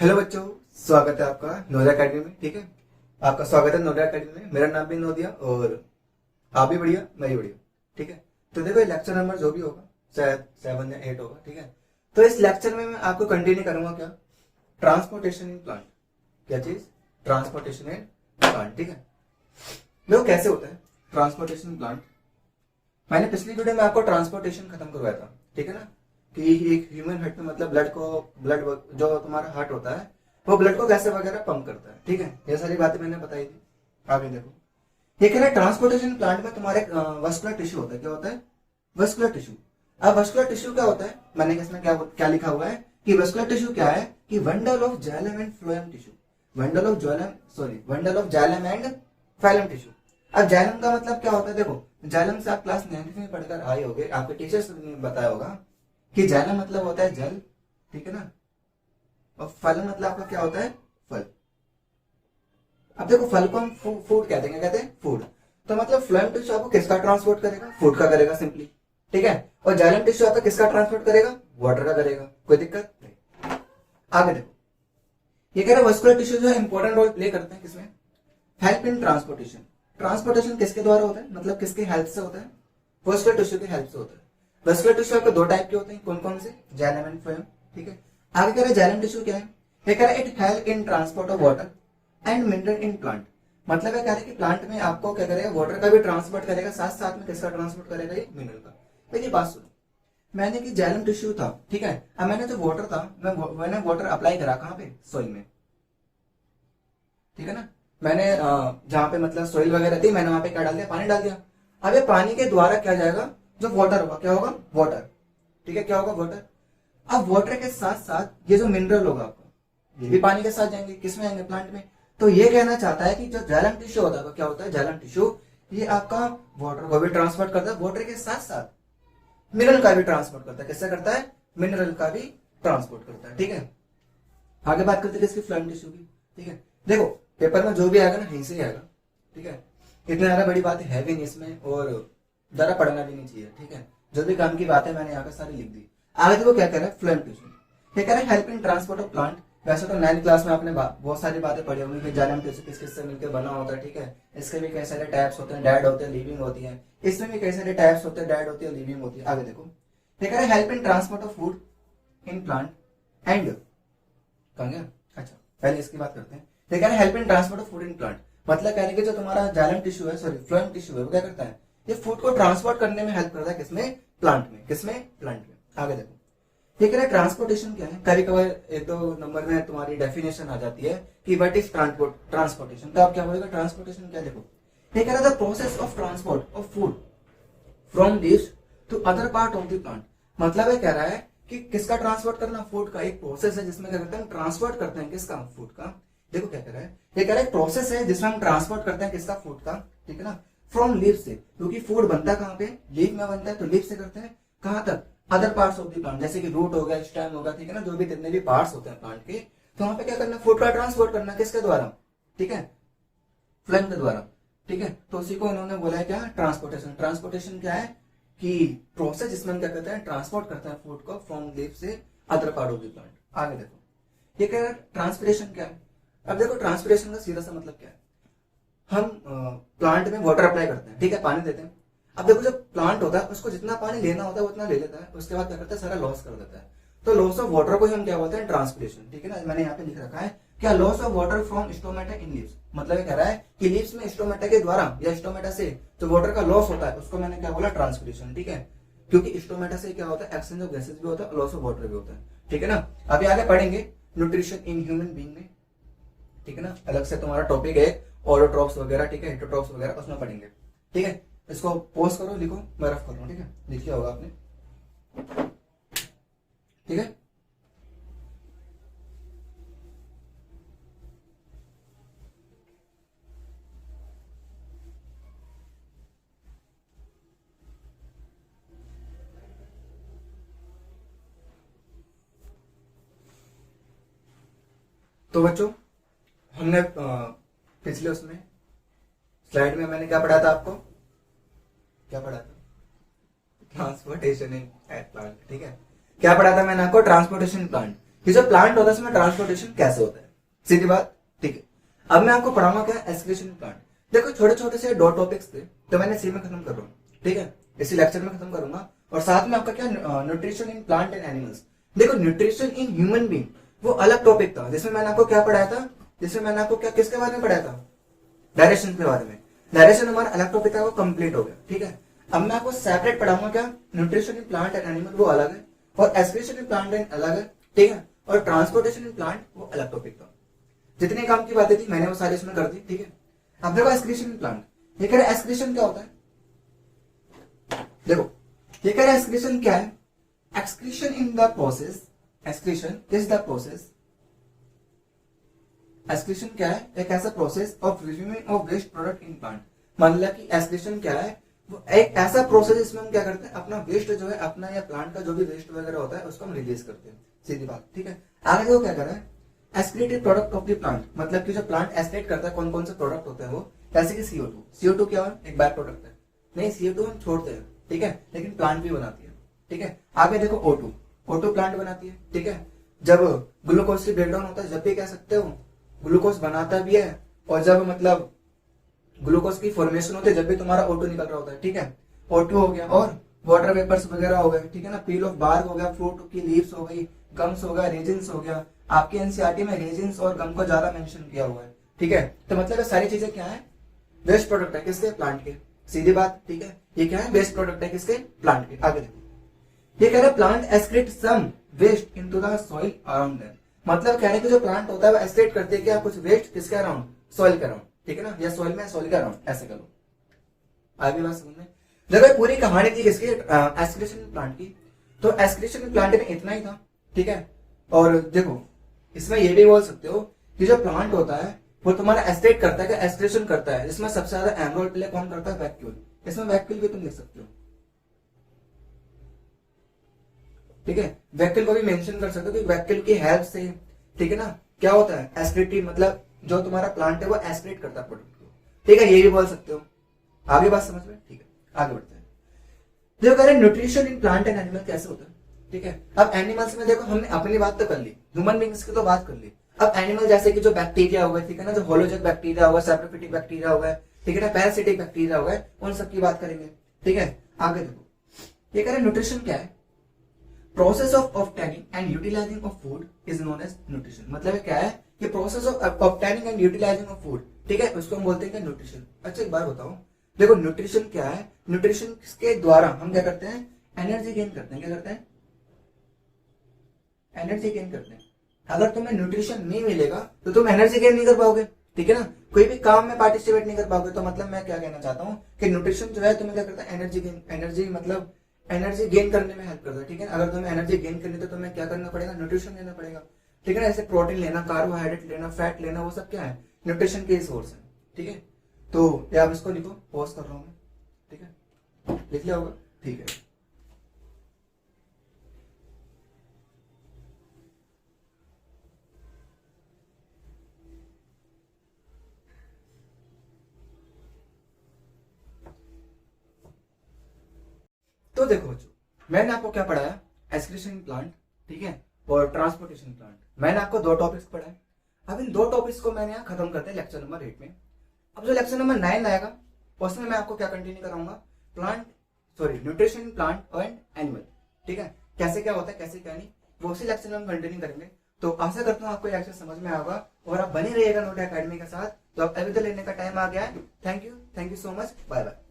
Hello बच्चों, स्वागत है आपका नोडिया अकेडमी में। ठीक है, आपका स्वागत है नोडिया अकेडमी में। मेरा नाम भी नोदिया और आप भी बढ़िया, मैं भी बढ़िया। ठीक है, तो देखो ये लेक्चर नंबर जो भी होगा शायद 7 या 8 होगा। ठीक है, तो इस लेक्चर में मैं आपको कंटिन्यू करूंगा क्या, ट्रांसपोर्टेशन इन प्लांट। क्या चीज? Transportation in plant. ठीक है, देखो कैसे होता है ट्रांसपोर्टेशन इन प्लांट। मैंने पिछली वीडियो में आपको ट्रांसपोर्टेशन खत्म करवाया था। ठीक है ना, कि एक ह्यूमन हार्ट में मतलब ब्लड जो तुम्हारा हार्ट होता है वो ब्लड को कैसे वगैरह पंप करता है। ठीक है, ये सारी बातें मैंने बताई थी। आगे देखो, ये कह रहा है ट्रांसपोर्टेशन प्लांट में तुम्हारे वस्कुलर टिश्यू होता है। क्या होता है? Vascular tissue. अब वस्कुलर टिश्यू क्या होता है, मैंने इसमें क्या क्या लिखा हुआ है कि वस्कुलर टिश्यू क्या है कि bundle of xylem and phloem tissue. Bundle of xylem and phylum tissue. अब जाइलम का मतलब क्या होता है? देखो, जाइलम से आप क्लास 9th में पढ़कर आए होगे, आपके टीचर्स ने बताया होगा कि जाइलम मतलब होता है जल। ठीक है ना, और फल मतलब आपका क्या होता है? फल। अब देखो, फल को हम फूड कहते हैं। क्या कहते हैं? फूड। तो मतलब फ्लोएम टिश्यू आपको किसका ट्रांसपोर्ट करेगा? फूड का करेगा सिंपली। ठीक है, और जाइलम टिश्यू आपका किसका ट्रांसपोर्ट करेगा? वाटर का करेगा। कोई दिक्कत नहीं। आगे देखो, ये कह रहा है वस्कुलर टिश्यू जो है इंपॉर्टेंट रोल प्ले करते हैं किसमें? Help in transportation. ट्रांसपोर्टेशन किसके द्वारा होता है, मतलब किसकी हेल्प से होता है? वस्कुलर टिश्यू की हेल्प से होता है। वस्कुलर टिश्यू आपके दो टाइप के होते हैं, कौन कौन से? Xylem and phloem. ठीक है, आगे कह रहा है जाइलम टिश्यू क्या है? ये कह रहा है it help in transport of water and mineral in plant. मतलब है कह रहा है कि प्लांट में आपको क्या करेगा? वाटर का भी ट्रांसपोर्ट करेगा, साथ साथ में किसका ट्रांसपोर्ट करेगा? ये मिनरल का। देखिए बात सुनो, मैंने कि जाइलम टिश्यू था। ठीक है, अब मैंने जो वाटर था मैंने वाटर अप्लाई करा कहाँ पे? सॉइल में। ठीक है ना, मैंने जहां पे मतलब सोइल वगैरह थी मैंने वहां पे क्या डाल दिया? पानी डाल दिया। अब ये पानी के द्वारा क्या जाएगा? जो वाटर होगा, क्या होगा? वाटर। ठीक है, क्या होगा? वाटर। अब वाटर के साथ साथ ये जो मिनरल होगा आपका, ये भी पानी के साथ जाएंगे। किसमें आएंगे? प्लांट में। तो ये कहना चाहता है कि जो जाइलम टिश्यू होता है, क्या होता है? जाइलम टिश्यू ये आपका वाटर को भी ट्रांसपोर्ट करता है, वाटर के साथ साथ मिनरल का भी ट्रांसपोर्ट करता है। किससे करता है? मिनरल का भी ट्रांसपोर्ट करता है। ठीक है, आगे बात करते हैं इसकी फ्लोएम टिश्यू की। ठीक है, देखो पेपर में जो भी आएगा ना यहीं से ही आएगा। ठीक है, इतनी ज्यादा बड़ी बात है भी नहीं इसमें और ज्यादा पढ़ना भी नहीं चाहिए। ठीक है, जो भी काम की बात है मैंने यहाँ पे सारी लिख दी। आगे देखो क्या कह रहा है फ्लोएम टिश्यू। ये कह रहा है help in transport of plant. वैसे तो 9th क्लास में आपने बहुत सारी बातें पढ़ी होंगी कि जाइलम टिश्यू किस किस से मिलकर बना होता है। ठीक है, इसके भी कई सारे टाइप्स होते हैं, डेड होते हैं, लिविंग होती है। इसमें भी कई सारे टाइप्स होते हैं, डेड होती है, लिविंग होती है। आगे देखो, ये कह रहा है help in transport of food in plant and, कहाँ गया? अच्छा, पहले इसकी बात करते हैं। ये कह रहा है help in transport of food in plant. मतलब कह रहे कि जो तुम्हारा जाइलम टिश्यू है, सॉरी फ्लोएम टिश्यू है, वो क्या करता है? ये फूड को ट्रांसपोर्ट करने में हेल्प करता है। किसमें? प्लांट में। किसमें? प्लांट में। आगे देखो, ये कह रहा है ट्रांसपोर्टेशन क्या है? कभी कभार एक दो नंबर में तुम्हारी डेफिनेशन आ जाती है कि व्हाट इज ट्रांसपोर्टेशन। तो आप क्या बोलेगा? ट्रांसपोर्टेशन क्या? देखो, ये कह रहा था process of transport of food from leaves to other part of the plant. मतलब है कह रहा है कि किसका ट्रांसपोर्ट करना? फूड का। एक प्रोसेस है जिसमें क्या करते हैं? ट्रांसपोर्ट करते हैं। किसका? फूड का। देखो क्या कह रहा है, ये कह रहा है प्रोसेस है जिसमें हम ट्रांसपोर्ट करते हैं। किसका? फूड का। ठीक है ना, फ्रॉम लीव से, क्योंकि फूड बनता कहाँ पे? लीव में बनता है, तो लीव से करते हैं कहां तक? Other parts of the plant, जैसे कि रूट हो गया, स्टेम होगा। ठीक है ना, जो भी जितने भी पार्ट्स होते हैं प्लांट के, तो वहां पे क्या करना? फूड का ट्रांसपोर्ट करना। किसके द्वारा? ठीक है, फ्लोएम के द्वारा। ठीक है, तो उसी को इन्होंने बोला है क्या? ट्रांसपोर्टेशन। ट्रांसपोर्टेशन क्या है कि प्रोसेस जिसमें हम क्या करते हैं? ट्रांसपोर्ट करते हैं फूड को फ्रॉम लीफ से other part of the plant. आगे देखो, ये कह रहा है ट्रांसपिरेशन क्या है? अब देखो ट्रांसपिरेशन का सीधा सा मतलब क्या है? हम प्लांट में वाटर अप्लाई करते हैं। ठीक है, पानी देते हैं। अब देखो जब प्लांट होता है उसको जितना पानी लेना होता है उतना ले लेता है, उसके बाद क्या करता है? सारा लॉस कर देता है। तो लॉस ऑफ वाटर को ही हम क्या बोलते हैं? ट्रांसपिरेशन। ठीक है ना, मैंने यहाँ पे लिख रखा है क्या? Loss of water from stomata in leaves. मतलब ये कह रहा है कि लीव्स में स्टोमेटा के द्वारा या स्टोमेटा से जो वाटर का लॉस होता है उसको मैंने क्या बोला? ट्रांसपिरेशन। ठीक है, क्योंकि स्टोमेटा से क्या होता है? एक्सचेंज ऑफ गैसेज भी होता है, लॉस ऑफ वाटर भी होता है। ठीक है ना, अभी आगे पढ़ेंगे न्यूट्रिशन इन ह्यूमन बीइंग में। ठीक है ना, अलग से तुम्हारा टॉपिक है ऑलोट्रॉप्स वगैरह। ठीक है, हेटरोट्रॉप्स वगैरह उसमें पढ़ेंगे। ठीक है, इसको पोस्ट करो, लिखो, मैं रफ कर रहा हूं। ठीक है, लिखिए होगा आपने। ठीक है, तो बच्चों हमने पिछले उसमें स्लाइड में मैंने क्या पढ़ा था आपको? क्या पढ़ा था? Transportation in at plant. ठीक है, क्या पढ़ा था मैंने आपको? Transportation plant. कि जो प्लांट होता है उसमें ट्रांसपोर्टेशन कैसे होता है, सीधी बात, ठीक है। अब मैं आपको पढ़ाऊंगा क्या, एस्क्रीशन प्लांट। देखो छोटे छोटे से 2 टॉपिक्स थे, तो मैंने इसी में खत्म कर रहा हूँ, ठीक है, इसी लेक्चर में खत्म करूंगा। और साथ में आपका क्या, nutrition in plant and animals. देखो न्यूट्रिशन इन ह्यूमन बीइंग वो अलग टॉपिक था, जिसमें मैंने आपको क्या पढ़ाया था, जिसमें मैंने आपको क्या किसके बारे में पढ़ाया था, डायरेक्शन के बारे में। डायरेक्शन हमारा अलग टॉपिक था, वो कंप्लीट हो गया, ठीक है। अब मैं आपको सेपरेट पढ़ाऊंगा क्या, nutrition in plant and animal वो अलग है, और एस्क्रीशन इन प्लांट एंड अलग है, ठीक है, और ट्रांसपोर्टेशन इन प्लांट वो अलग टॉपिक था। जितने काम की बातें थी मैंने वो सारी इसमें कर दी, ठीक है। अब देखो एस्क्रीशन इन प्लांट, ये कह रहा है एस्क्रीशन क्या होता है, देखो ये कह रहा है एस्क्रीशन क्या है, excretion in the process, excretion is the process, excretion क्या है, एक ऐसा process of removing of waste product in plant. मतलब कि एक्सक्रीशन क्या है, वो एक ऐसा प्रोसेस जिसमें हम क्या करते हैं, अपना वेस्ट जो है अपना या प्लांट का जो भी वेस्ट वगैरह होता है उसको हम रिलीज करते हैं, सीधी बात, ठीक है। आगे वो क्या कर रहा है, excreted product of the plant, मतलब कि जो प्लांट एक्सक्रीट करता है कौन कौन से प्रोडक्ट होते हैं वो, जैसे कि CO2, CO2 क्या है, एक बाय प्रोडक्ट है, नहीं CO2 हम छोड़ते हैं, ठीक है, लेकिन प्लांट भी बनाती है, ठीक है। आगे देखो O2, O2 प्लांट बनाती है, ठीक है। जब ग्लूकोज की ब्रेकडाउन होता है, जब भी कह सकते हो ग्लूकोज बनाता भी है, और जब मतलब ग्लूकोज की फॉर्मेशन होती है जब भी तुम्हारा O2 निकल रहा होता है, ठीक है। O2 हो गया, और वाटर वेपर्स वगैरह हो गए, ठीक है ना, पील ऑफ बार्क हो गया, फ्रूट की लीव्स हो गई, गम्स हो गया, रेजिन्स हो गया। आपके एनसीईआरटी में रेजिन्स और गम को ज्यादा मेंशन किया हुआ है, ठीक है। तो मतलब ये सारी चीजें क्या है, वेस्ट प्रोडक्ट है किसके, प्लांट के, सीधी बात, ठीक है। ये क्या है, वेस्ट प्रोडक्ट है किसके, प्लांट के। आगे देखो ये कह रहा है plant excrete some waste into the soil around them, मतलब कहने की जो प्लांट होता है वो एक्सक्रीट करते हैं क्या, कुछ वेस्ट किसके अराउंड, सॉइल के अराउंड, ठीक है ना, या सॉइल में सॉइल के अराउंड, ऐसे करो। आगे बात समझ में, जब पूरी कहानी थी किसकी, एक्सक्रीशन प्लांट की, तो एक्सक्रीशन प्लांट में इतना ही था, ठीक है। और देखो इसमें ये भी बोल सकते हो कि जो प्लांट होता है वो तुम्हारा एक्सक्रीट करता है कि एक्सक्रीशन करता है, इसमें सबसे ज्यादा अहम रोल प्ले कौन करता है, वैक्यूल। इसमें वैक्यूल भी तुम लिख सकते हो, ठीक है, वैक्यूल को भी मेंशन कर सकते हो कि वैक्यूल की हेल्प से, ठीक है ना, क्या होता है एक्सक्रीटिव, मतलब जो तुम्हारा प्लांट है वो एक्सक्रीट करता है प्रोडक्ट को, ठीक है, ये भी बोल सकते हो। आगे बात समझ में, ठीक है, आगे बढ़ते हैं। जो कह रहे nutrition in plant and animal कैसे होता है, ठीक है। अब एनिमल्स में देखो हमने अपनी बात तो कर ली, ह्यूमन बींग्स की तो बात कर ली। अब एनिमल जैसे कि जो बैक्टीरिया हुआ, ठीक है ना, जो होलोजेनिक बैक्टीरिया हुआ, सैप्रोफिटिक बैक्टीरिया हुआ, ठीक है ना, पैरासिटिक बैक्टीरिया हुआ, उन सब की बात करेंगे, ठीक है। आगे देखो ये कह रहे न्यूट्रिशन क्या है, process of obtaining and utilising of food is known as nutrition. मतलब क्या है कि process of obtaining and utilising of food, ठीक है, उसको हम बोलते हैं न्यूट्रिशन। अच्छा एक बार बताओ, देखो न्यूट्रिशन क्या है, न्यूट्रिशन के द्वारा हम क्या करते हैं, एनर्जी गेन करते हैं, क्या करते हैं, एनर्जी गेन करते हैं। अगर तुम्हें न्यूट्रिशन नहीं मिलेगा तो तुम एनर्जी गेन नहीं कर पाओगे, ठीक है ना, कोई भी काम में पार्टिसिपेट नहीं कर पाओगे। तो मतलब मैं क्या कहना चाहता हूँ कि न्यूट्रिशन जो है तुम्हें क्या करता है, एनर्जी गेन, एनर्जी मतलब एनर्जी गेन करने में हेल्प करता है, ठीक है। अगर तुम्हें एनर्जी गेन करनी तो तुम्हें क्या करना पड़ेगा, न्यूट्रिशन लेना पड़ेगा, ठीक है ना। ऐसे प्रोटीन लेना, कार्बोहाइड्रेट लेना, फैट लेना, वो सब क्या है, न्यूट्रिशन के सोर्स है, ठीक है। तो ये आप इसको लिखो, पॉज कर रहा हूं मैं, ठीक है, लिख लिया होगा, ठीक है। तो देखो बच्चों, मैंने आपको क्या पढ़ाया, एक्सक्रीशन प्लांट, ठीक है, और ट्रांसपोर्टेशन प्लांट। मैंने आपको 2 टॉपिक्स पढ़ाए। अब इन 2 टॉपिक्स को मैंने यहाँ खत्म करते हैं लेक्चर नंबर 8 में। अब जो लेक्चर नंबर 9 आएगा उसमें मैं आपको क्या कंटिन्यू कराऊंगा, plant sorry nutrition plant and animal, ठीक है, कैसे क्या होता है कैसे क्या नहीं, वो उसी लेक्चर में हम कंटिन्यू करेंगे। तो आशा करता हूँ आपको ये लेक्चर समझ में आएगा और आप बने रहिएगा नोटा एकेडमी के साथ। तो अब अभी तो लेने का टाइम आ गया है। Thank you so much, bye bye.